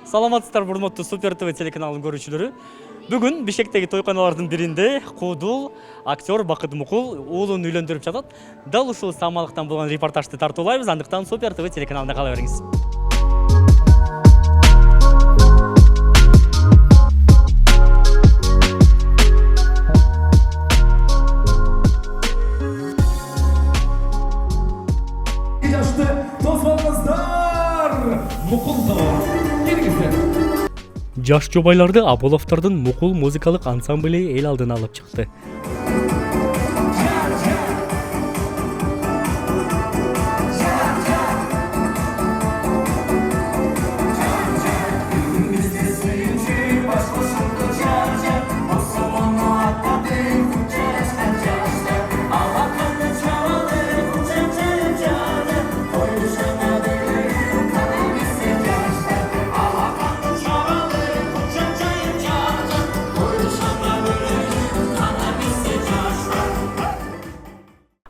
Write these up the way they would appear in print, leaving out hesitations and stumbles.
Саламатсыздар, урматтуу Супер ТВ телеканалынын көрүүчүлөрү. Бүгүн Бишкектеги тойканалардын биринде куудул актер Бакыт Мукул уулун үйлөндүрүп жатат. Дал ушул самалыктан болгон репортажды тартуулайбыз. Андыктан Супер ТВ телеканалында кала бериңиз. Жаш жобайларды Аболовдордун Мукул музыкалык ансамблі эл алдына алып чыкты.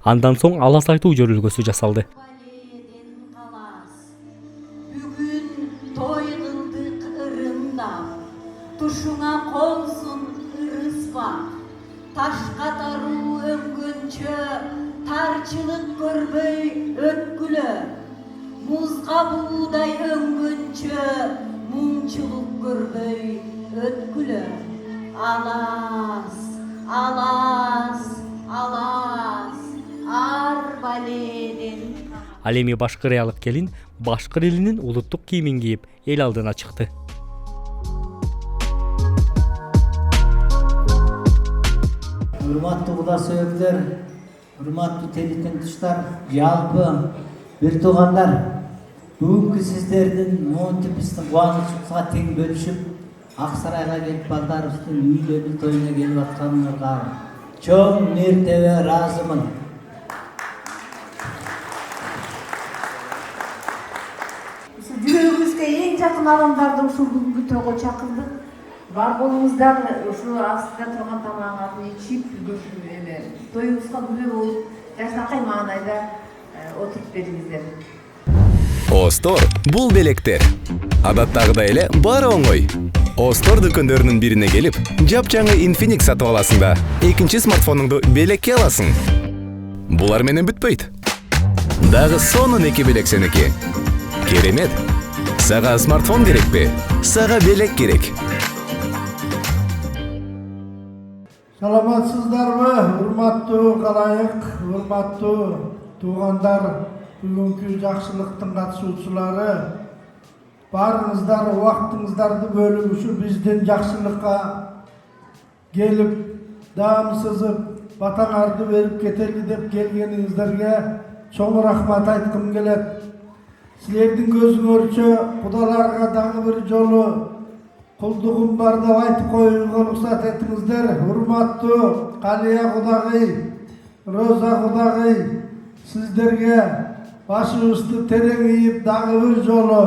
Андан соң алас айтуу жөрөлгөсү жасалды. Бүгүн той кылдык ырымдап, тушуңа консун ырыспак, ташка таруу өңгөнчө, тарчылык көрбөй өткүлө, музга буудай өңгөнчө, муңчулук көрбөй өткүлө. Алас, алас, алас. Ал эми башкыриялык келин башкыр элинин улуттук кийимин кийип эл алдына чыкты. Урматтуу куда сөөлдөр, урматтуу телетентуштар, жалпы бир туугандар, бүгүнкү сиздердин монтип биздин кубанычыбызга тең бөлүшүп, Ак Сарайга келип балдарыбыздын үйлөнүү тоюна келип атканыңарга чоң мээртебе ыраазымын. Жүрөгүбүзгө эң жакын адамдарды ушул бүгүнкү тойго чакырдык. Бар болуңуздар ушул астында турган тамагыңарды ичип, тоюбузга күбө болуп, жакшыркай маанайда отуруп бериңиздер. Остор бул белектер. Адаттагыдай эле баары оңой. Остор дүкөндөрүнүн бирине келип, жапжаңы Infinix сатып аласың да, экинчи смартфонуңду белекке аласың. Булар менен бүтпөйт. Дагы сонун 2 белек сеники. Керемет. Сага смартфон керекпи? Сага белек керек. Саламатсыздарбы, урматтуу калайык, урматтуу туугандар, бүгүнкү жакшылыктын катышуучулары. Барыңыздар, убактыңыздарды бөлүп ушу биздин жакшылыкка келип, даам сызып, батаңарды берип кетели деп келгениңиздерге чоң рахмат айткым келет. Силердин көзүңөрчө кудаларга дагы бир жолу кулдугум бар деп айтып коюуга уруксат этиңиздер. Урматтуу Калия кудагый, Роза кудагый, сиздерге башыбызды терең ийип дагы бир жолу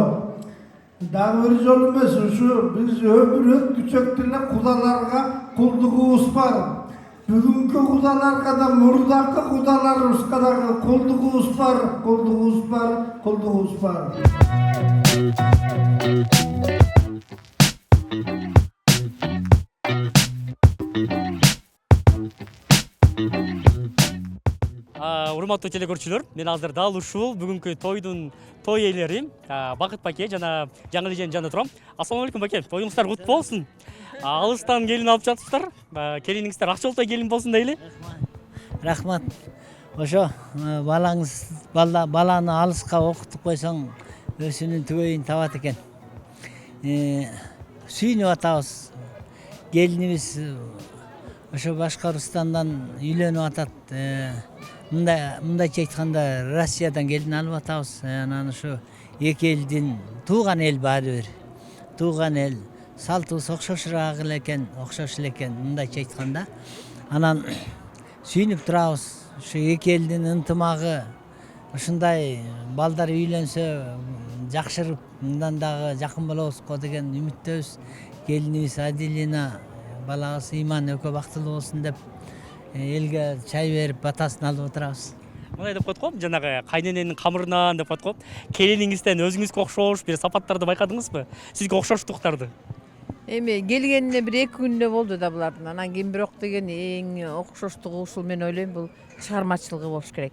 эмес, ушу биз өмүр өткүчөк деле кудаларга кулдугубуз бар. Бүгүнкү кудаларга да мурдакы кудаларыбызга дагы кулдугубуз бар. Урматтуу телекөрүүчүлөр, мен азыр дал ушул бүгүнкү той ээлери Бакыт Баке жана Жаңыл эженин жанында турам. Ассалам алейкум Баке, тоюңуздар кут болсун. Алыстан келин алып жатыптыр. Келиниңиздер ак жолтой келин болсун дейли. Рахмат. Ошо баланы алыска окутуп койсоң, өсүнүн түбөйүн табат экен. Сүйүнүп атабыз. Келинибиз ошо Башкортостандан үйлөнүп атат. Мындайча айтканда Россиядан келин алып атабыз. Анан ошо эки элдин тууган эл баары бир. Тууган эл. Салтыбыз окшош эле экен, мындайча айтканда. Анан сүйүнүп турабыз. Ошо эки элдин ынтымагы ушундай балдар үйлөнсө жакшырып, мындан дагы жакын болобуз го деген үмүттөбүз. Келинибиз Адилина, балабыз Иман экөө бактылуу болсун деп элге чай берип батасын алып отурабыз. мындай деп коет го, жанагы кайнененин камырынан деп коет го. Келиниңизден өзүңүзгө окшош бир сапаттарды байкадыңызбы? Сизге окшоштуктарды? Эми келгенине бир 2 күн эле болду да булардын. Анан кийин бирок деген эң окшоштугу ушул мен ойлойм бул чыгармачылыгы болуш керек.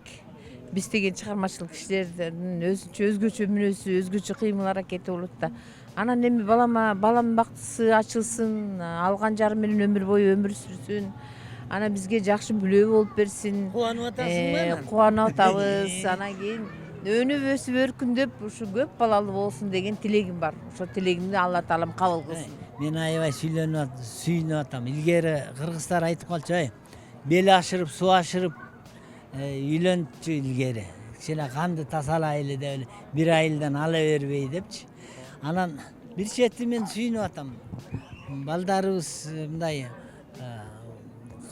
Биз деген чыгармачыл кишилердин өзгөчө мүнөзү, өзгөчө кыймыл аракети болот да. Анан эми баламдын бактысы ачылсын, алган жарым менен өмүр бою өмүр сүрсүн. Анан бизге жакшы бүлө болуп берсин. Кубанып атасыңбы? Кубанып атабыз. Анан кийин өнүп өсүп өркүндөп ушу көп балалуу болсун деген тилегим бар. Ошо тилегимди Алла Таалам кабыл кылсын. Мен аябай сүйүнүп атам. Илгери кыргыздар айтып калчу, бели ашырып, суу ашырып үйлөнчү илгери. Кичине канды тазалайлы деп эле бир айылдан ала бербей депчи. Анан бир чети мен сүйүнүп атам. Балдарыбыз мындай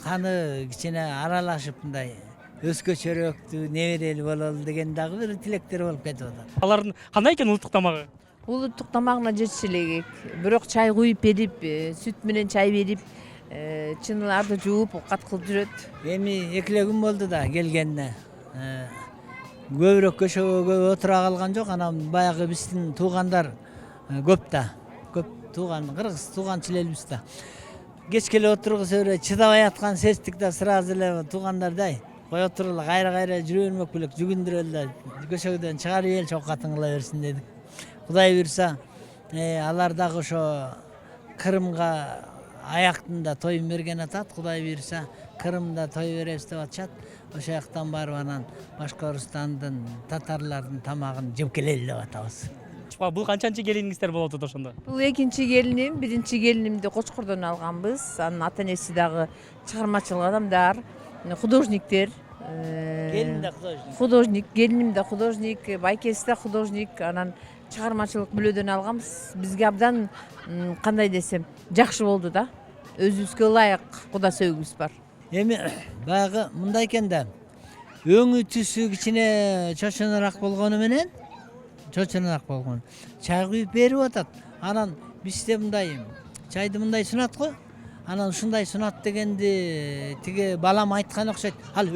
каны кичине аралашып мындай өзгөчөрөөктүү неберели бололу деген дагы бир тилектер болуп кетип атат. Алардын кандай экен улуттук тамагы? Улуттук тамагына жетиши элек. Бирок чай куюп берип, сүт менен чай берип, чыныйларды жууп каткылып жүрөт. Эми 2 күн болду да келгенине. Көбүрөөк көчөгө отура калган жок. Анан баягы биздин туугандар көп да. Көп тууган, кыргыз тууганчыл элбиз да. Кечке эле отургуза бере чыдабай аткан сездик да, сразу эле туугандардай кой отурула кайра жүрө бермек белек, жүгүндүрөлү да көчөгөдөн чыгарып элчи оокатын кыла берсин дедик. Кудай буйрса, алар дагы ошо Кырымга аяктында той берген атат. Кудай буйрса, Кырымда той беребиз деп атышат. Ошо жактан барып анан Башкорустандын, татарлардын тамагын жеп келели деп атабыз. Бул канчанчы келиниңиздер болот ошондо? Бул экинчи келиним, биринчи келинимди Кочкордон алганбыз. Анын ата-энеси дагы чыгармачыл адамдар, художниктер. Келин да художник. Художник, келиним да художник, байкеси да художник. Анан чыгармачылык бүлөдөн алганбыз. Бизге абдан кандай десем, жакшы болду да. Өзүбүзгө ылайык куда сөөгүбүз бар. Эми баягы мындай экен да. Өңү түсү кичине чочонураак болгону менен чай куюп берип атат. Анан бизде мындай чайды мындай сунат го. Анан ушундай сунат дегенди тиги балам айткан окшойт. Ал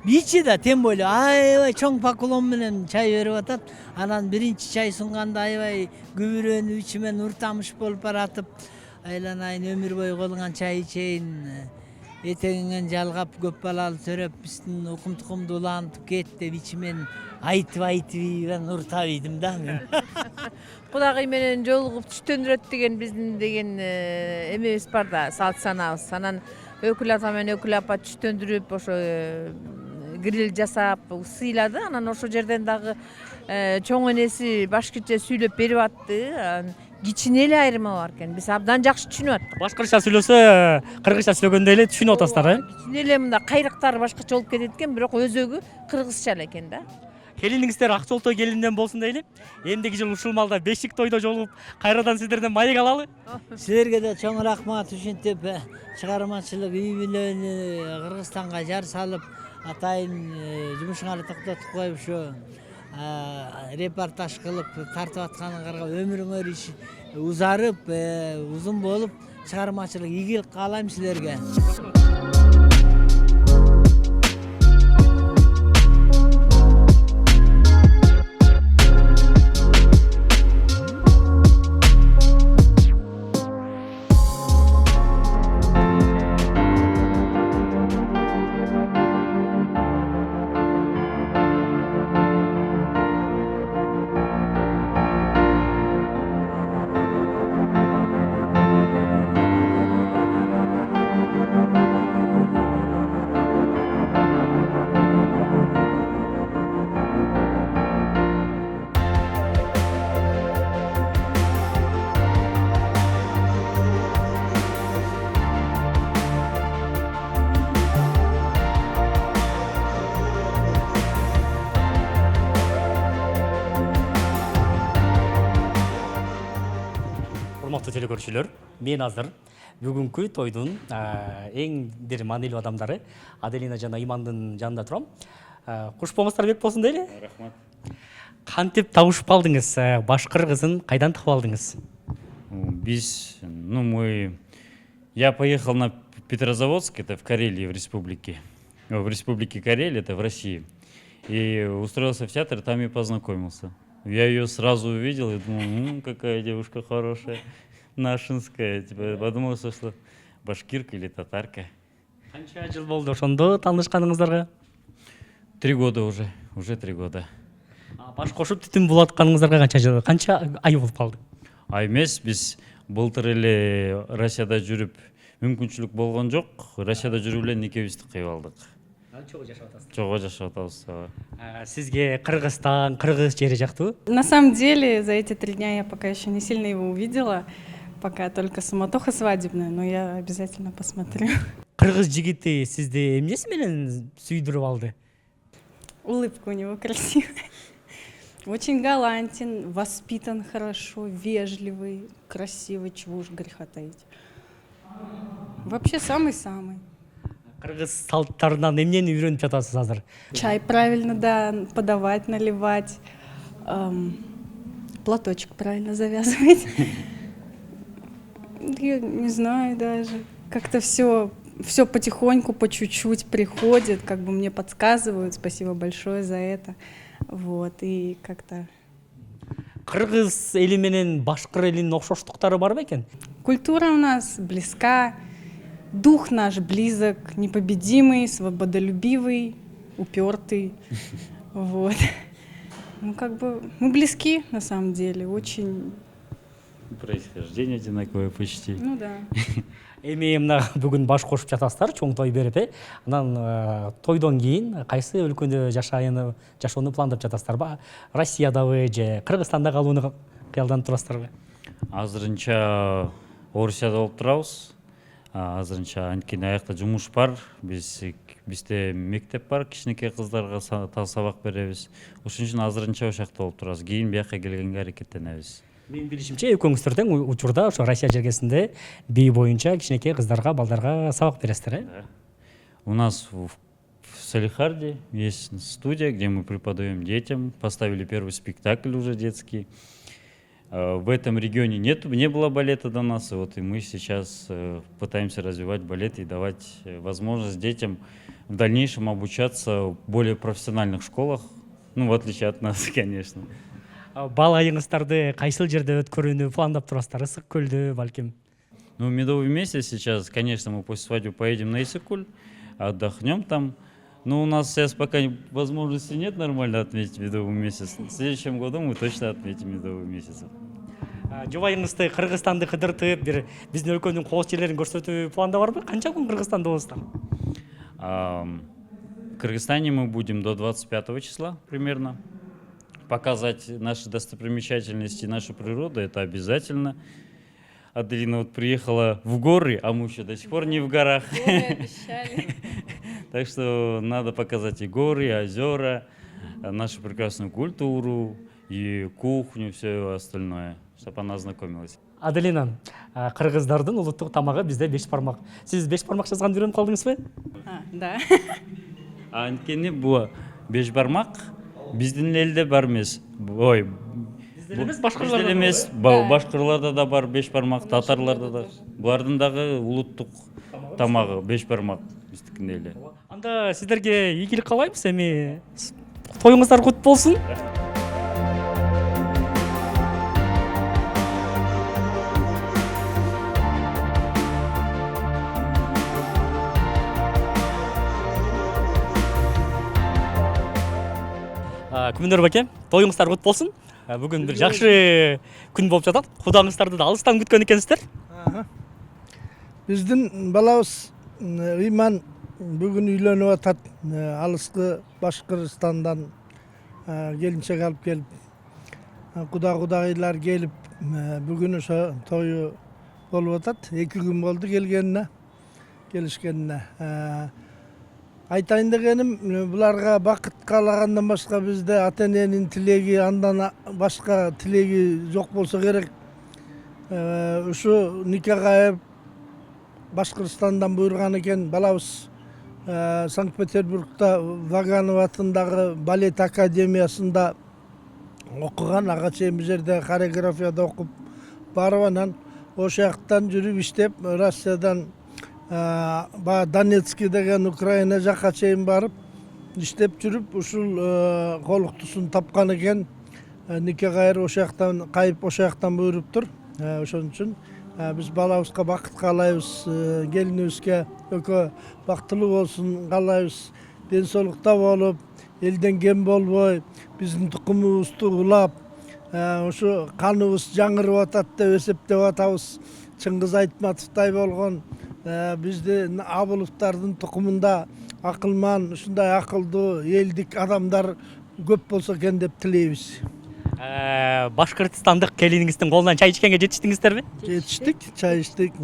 бичи да тем более аябай чоң поклон менен чай берип атат. Анан биринчи чай сунганда аябай күбүрөнүп ичимен уртамыш болуп баратып, айланайын өмүр бою колуңан чай ичейин. Этегиңен жалгап көп балалы төрөп биздин укум тукумду улантып кет деп ичимен айтып мен уртап ийдим да мен. Кудагый менен жолугуп түштөндүрөт деген биздин деген эмебиз бар да, салт санабыз. Анан өкүл ата менен өкүл апа түштөндүрүп ошо гриль жасап сыйлады. Анан ошол жерден дагы чоң энеси башкирче сүйлөп берип атты. Кичине эле айырма бар экен. Биз абдан жакшы түшүнүп аттык. Башкырча сүйлөсө, кыргызча сүйлөгөндөй эле түшүнүп атасыздар, Кичине эле мында кайрактары башкача болуп кетет экен, бирок өзөгү кыргызча эле экен да. Келиниңиздер ак жол той келинден болсун дейли. Эндиги жыл ушул малда бешик тойдо жолугуп, кайрадан сиздерден маек алалы. Силерге да чоң рахмат ушинтип чыгармачылык үй бүлөнү Кыргызстанга жар салып, атайын жумушуңарды токтотуп коюп ушу репортаж кылып тартып атканыңарга өмүрүңөр узарып, узун болуп, чыгармачылык ийгилик каалайм силерге. Урматтуу телекөрүүчүлөр, мен азыр бүгүнкү тойдун эң бир маанилүү адамдары Аделина жана Имандын жанында турам. Куш болуңуздар бек болсун дейли. Рахмат. Кантип табышып калдыңыз? Башкыр кызын кайдан тагып алдыңыз? Я поехал на Петрозаводск, это в Карелии, в республике Карелия, это в России. И устроился в театр, там и познакомился. Я ее сразу увидел и думал, какая девушка хорошая, нашинская. Типа, подумал, что башкирка или татарка. Канча жыл болду ошондо таанышканыңыздарга? 3 года уже 3 года. Баш кошуп түтүн болуп атканыңыздарга канча ай болуп калды? А эмес, биз былтыр эле Россияда жүрүп мүмкүнчүлүк болгон жок. Россияда жүрүп эле никебизди кыйып алдык. Чогуу жашап атасыз. Чогуу жашап атабыз. Сизге Кыргызстан, кыргыз жери жактыбы? На самом деле, за эти 3 дня я пока еще не сильно его увидела, пока только суматоха свадебная, но я обязательно посмотрю. Кыргыз жигити сизди эмнеси менен сүйдүрүп алды? Улыбка у него красивая. Очень галантен, воспитан хорошо, вежливый, красивый, чего уж греха таить. Вообще самый-самый. Кыргыз салттарынан эмнени үйрөнүп жатасыз азыр? Чай правильно, да, подавать, наливать, платочек правильно завязывать. Я не знаю даже, как-то все потихоньку, по чуть-чуть приходит, как бы мне подсказывают, спасибо большое за это. Вот, и как-то... Кыргыз эли менен башкыр элинин окшоштуктары бар бекен? Культура у нас близка, дух наш близок, непобедимый, свободолюбивый, упертый. Вот. Ну, как бы, мы близки, на самом деле, очень... Происхождение одинаковое почти. Ну да. Эми мына бүгүн баш кошуп жатасыздар, чоң той берип, анан тойдон кийин кайсы өлкөдө жашоону пландап жатасыздарбы? Россиядабы же Кыргызстанда калууну кыялданып турасыздарбы? Азырынча Орусияда болуп турабыз. Азырынча анткени аякта жумуш бар. Бизде мектеп бар, кичинекей кыздарга сабак беребиз. Ошон үчүн азырынча ошакта болуп турабыз. Кийин бияка келгенге аракеттенебиз. Менин билишимче, экөөңүздөр тең учурда ошо Россия жергесинде бий боюнча кичинекей кыздарга, балдарга сабак бересиздер, э? У нас в Салихарде есть студия, где мы преподаем детям. Поставили первый спектакль уже детский. В этом регионе не было балета до нас, и мы сейчас пытаемся развивать балет и давать возможность детям в дальнейшем обучаться в более профессиональных школах, в отличие от нас, конечно. Бал айыңыздарды кайсыл жерде өткөрүүнү пландап турасыздар? Ысык көлдө балким? Медовый месяц сейчас, конечно, мы после свадьбы поедем на Иссык-Куль, отдохнем там. Но у нас сейчас пока возможности нет нормально отметить медовый месяц. В следующем году мы точно отметим медовый месяц. Жубайыңызды Кыргызстанды кыдыртып, бир биздин өлкөнүн кооз жерлерин көрсөтүү планда барбы? Канча күн Кыргызстанда болосуздар? В Кыргызстане мы будем до 25 числа примерно. Показать наши достопримечательности, нашу природу, это обязательно. Аделина приехала в горы, а мы еще до сих пор не в горах. Так что надо показать и горы, и озера, нашу прекрасную культуру, и кухню, все остальное, чтобы она ознакомилась. Аделина, кыргыздардын улуттук тамагы бизде 5 бармак. Сиз 5 бармак жазганды үйрөнүп калдыңызбы? Да. Анткени бул 5 бармак биздин элде бар эмес. Ой, бизде эмес, башкырларда эмес, башкырларда да бар 5 бармак, татарларда да. Булардын дагы улуттук тамагы 5 бармак биздикин эле. Анда сиздерге ийгилик каалайбыз, эми тоюңуздар кут болсун. Күмүнөр баке, тоюңуздар кут болсун. Бүгүн бир жакшы күн болуп жатат. Кудаңыздарды да алыстан күткөн экенсиздер. Биздин балабыз Ыйман бүгүн үйлөнүп атат. Алыскы Башкырстандан келинчек алып келип, кудагыйлар келип, бүгүн ошо тою болуп атат. 2 күн болду келишкенине. Айтайын дегеним, буларга бакыт каалагандан башка бизде ата-эненин тилеги, андан башка тилеги жок болсо керек. Ушу никага Башкырстандан буйруган экен, балабыз Санкт-Петербургда Ваганов атындагы балет академиясында окуган, ага чейин бул жерде хореографияда окуп барып, анан ошол жактан жүрүп иштеп, Россиядан Донецкий деген Украина жака чейин барып, иштеп жүрүп ушул колуктусун тапкан экен. Нике кайыр ошол жактан кайып ошол жактан буйруптур. Ошон үчүн биз балабызга бакыт каалайбыз, келинибизге экөө бактылуу болсун каалайбыз. Ден соолукта болуп, элден кем болбой, биздин тукумубузду улап, ушу каныбыз жаңырып атат деп эсептеп атабыз. Чыңгыз Айтматовдай болгон биздин Абыловдардын тукумунда акылман, ушундай акылдуу элдик адамдар көп болсо экен деп тилейбиз. Башкыртстандык келиниңиздин колунан чай ичкенге жетиштиңиздерби? Жетиштик, чай ичтик.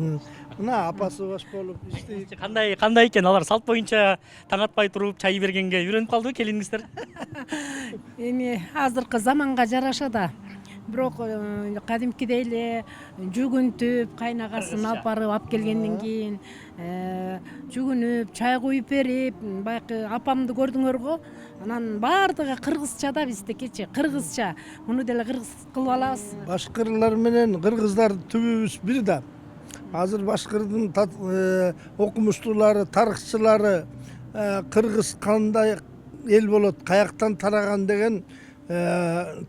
Мына апасы баш болуп иштейт. Кандай экен алар салт боюнча таң атпай туруп чай бергенге үйрөнүп калдыбы келиниңиздер? Эми азыркы заманга жараша да. Бирок кадимкидей эле жүгүнтүп, кайнагасын алып барып алып келгенден кийин жүгүнүп, чай куюп берип, баягы апамды көрдүңөр го. Анан бардыгы кыргызча да биздикичи, кыргызча. Муну деле кыргыз кылып алабыз. Башкырлар менен кыргыздар түбүбүз бир да. Азыр башкырдын окумуштуулары, тарыхчылары кыргыз кандай эл болот, каяктан тараган деген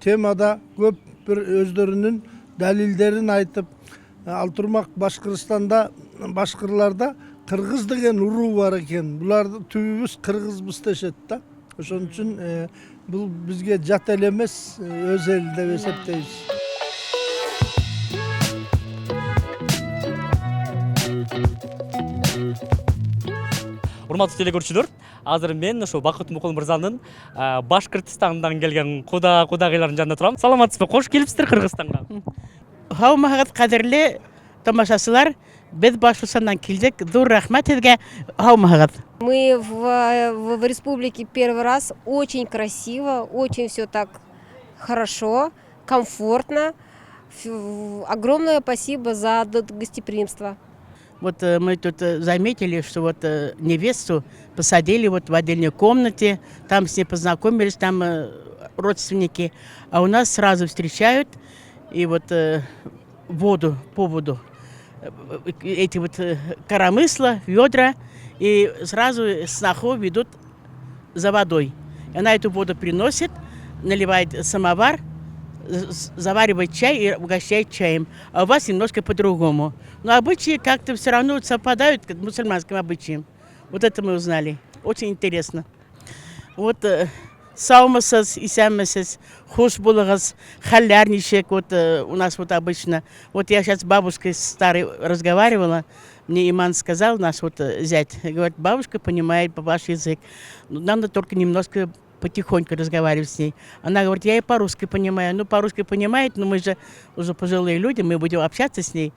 темада көп бир өздөрүнүн далилдерин айтып, ал турмак Башкырстанда, башкырларда кыргыз деген уруу бар экен. Буларды түбүбүз кыргызбыз дешет да. Ошон үчүн бул бизге жат эл эмес, өз эл деп эсептейбиз. Урматтуу телекөрүүчүлөр, азыр мен ошо Бакыт Мукул мырзанын Башкыртстандан келген кудагыйлардын жанында турам. Саламатсызбы? Кош келипсиздер Кыргызстанга. Хаумагат кадірлі тамашашылар, біз Башкортостандан келдік. Зор рахмат сізге, хаумагат. Мы в республике первый раз. Очень красиво, очень все так хорошо, комфортно. Огромное спасибо за гостеприимство. Вот мы тут заметили, что вот невесту посадили вот в отдельной комнате, там с ней познакомились, там родственники, а у нас сразу встречают и вот воду, по воду, эти вот коромысла, ведра, и сразу сноху ведут за водой. Она эту воду приносит, наливает самовар, заваривает чай и угощает чаем. А у вас немножко по-другому. Но обычаи как-то все равно совпадают к мусульманским обычаям. Вот это мы узнали. Очень интересно. Вот саумасыз, исямасыз, хуш булыгыз, халярничек. Вот у нас вот обычно. Вот я сейчас с бабушкой старой разговаривала. Мне иман сказал, наш вот зять. Говорит, бабушка понимает ваш язык. Надо только немножко потихоньку разговаривать с ней. Она говорит, я и по-русски понимаю. Ну, по-русски понимает, но мы же уже пожилые люди, мы будем общаться с ней.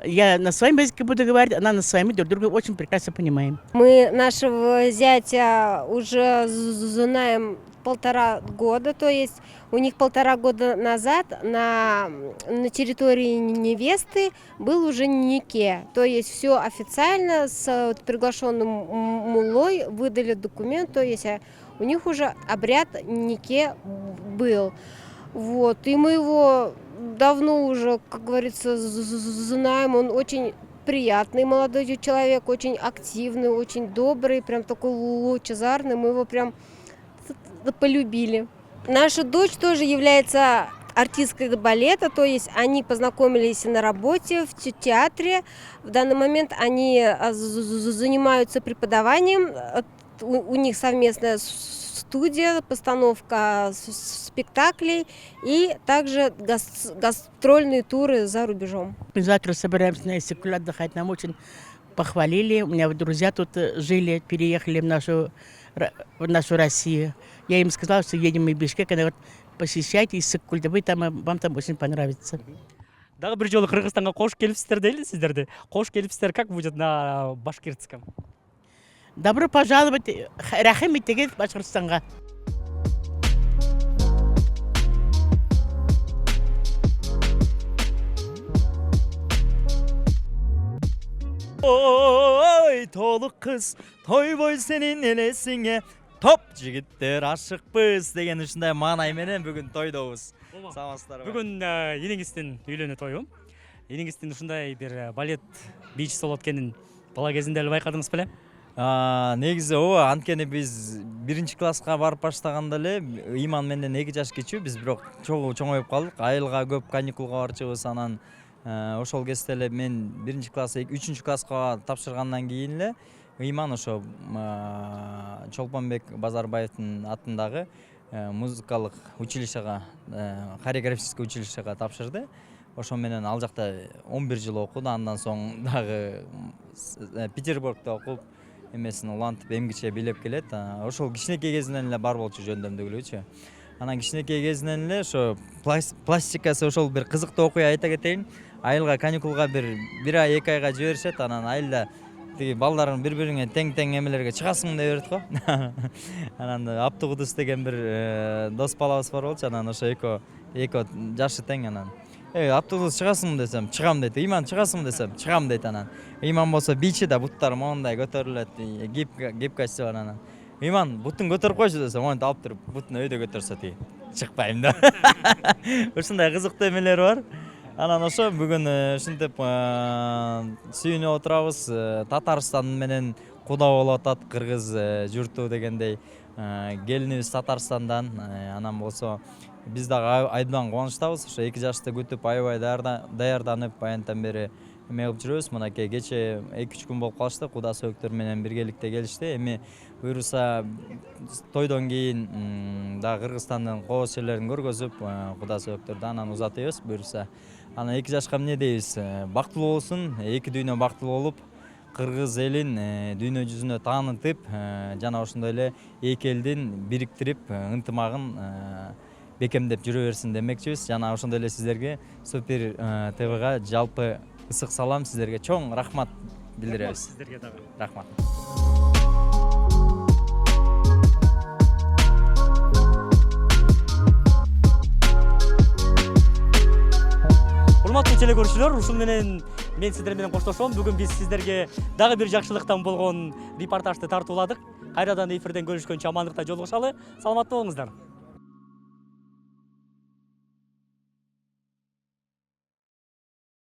Я на своем языке буду говорить, она на своем, друг друга очень прекрасно понимаем. Мы нашего зятя уже знаем 1,5 года, то есть у них 1,5 года назад на территории невесты был уже нике. То есть все официально с приглашенным муллой выдали документ, то есть у них уже обряд нике был. Вот. И мы его давно уже, как говорится, знаем. Он очень приятный молодой человек, очень активный, очень добрый, прям такой лучезарный. Мы его прям полюбили. Наша дочь тоже является артисткой балета, то есть они познакомились на работе в театре. В данный момент они занимаются преподаванием. У них совместная студия, постановка спектаклей и также гастрольные туры за рубежом. Мы завтра собираемся на Иссык-Куль отдыхать. Нам очень похвалили. У меня друзья тут жили, переехали в нашу Россию. Я им сказала, что едем в Бишкек. Она говорит, посещайте Иссык-Куль, вам там очень понравится. Дагы бир жолу Кыргызстанга кош келипсиздер дейли сиздерди. Кош келипсиздер, как будет на башкирском? Добро пожаловать, рахим итегез Башкортостанга. Ой, толық қыз, тойбой сенин элесиңе, топ жигиттер ашыкпыз деген ушундай маанайменен бүгүн тойдобуз. Саламатсыздарбы? Бүгүн эниңиздин үйлөнүү тою. Эниңиздин ушундай бир балет бийчиси болот экенин бала кезинде эле байкадыңыз беле? Негизи ооба, анткени биз 1-класска барып баштаганда эле Иман менден 2 жаш кичүү, биз бирок чоңоюп калдык. Айылга көп каникулга барчубыз, анан ошол кезде эле мен 1-класс, 3-класска тапшыргандан кийин эле Иман ошо Чолпонбек Базарбаевдин атындагы музыкалык училищега, хореографический училищега тапшырды. Ошо менен ал жакта 11 жыл окуду. Андан соң дагы Петербургда окуп, эмесин улантып эмгиче билеп келет. Ошол кичинекей кезинен эле бар болчу жөндөмдүүлүгүчү. Анан кичинекей кезинен эле ошо пластикасы ошол бир кызыктуу окуя айта кетейин. Айылга каникулга бир ай 2 айга жиберишет. Анан айылда тиги балдарын бири-бириңе тең эмелерге чыгасың деп берет го. Анан Аптыгудус деген бир дос балабыз бар болчу. Анан ошо эко жашы тең. Анан Аптыгудус чыгасың десем, чыгам дейт. Иман чыгасың десем, чыгам дейт. Анан Иман болсо бичи да буттары мондай көтөрүлөт, гибкость бар. Анан Иман бутун көтөрүп койчу десем, монтип алып туруп бутун өйдө көтөрсө тиги чыкпайм да. Ушундай кызыктуу эмелер бар. Анан ошо бүгүн ушинтип сүйүнүп отурабыз. Татарстан менен куда болуп атат, кыргыз журту дегендей. Келинибиз Татарстандан. Анан болсо биз дагы айдан кубанычтабыз. Ошо 2 жашты күтүп аябай даярданып, аянтан бери эме кылып жүрөбүз. Мынакей кече 2-3 күн болуп калышты. Куда сөөктөр менен биргеликте келишти. Эми буюрса тойдон кийин дагы Кыргызстандын кооз жерлерин көргөзүп, куда сөөктөрдү анан узатыбыз буюрса. Анан 2 жашка эмне дейбиз? Бактылуу болсун, 2 дүйнө бактылуу болуп, кыргыз элин дүйнө жүзүнө таанытып, жана ошондой эле 2 элдин бириктирип, ынтымагын бекемдеп жүрө берсин демекчибиз. Жана ошондой эле сиздерге Супер ТВга жалпы ысык салам, сиздерге чоң рахмат билдиребиз. Сиздерге дагы Рахмат. Урматтуу теле көрүүчүлөр, ушул менен мен сиздер менен коштошом. Бүгүн биз сиздерге дагы бир жакшылыктан болгон репортажды тартууладык. Кайрадан эфирден көрүшкөнчө амандыкта жолугушалы. Саламаттуу болуңуздар.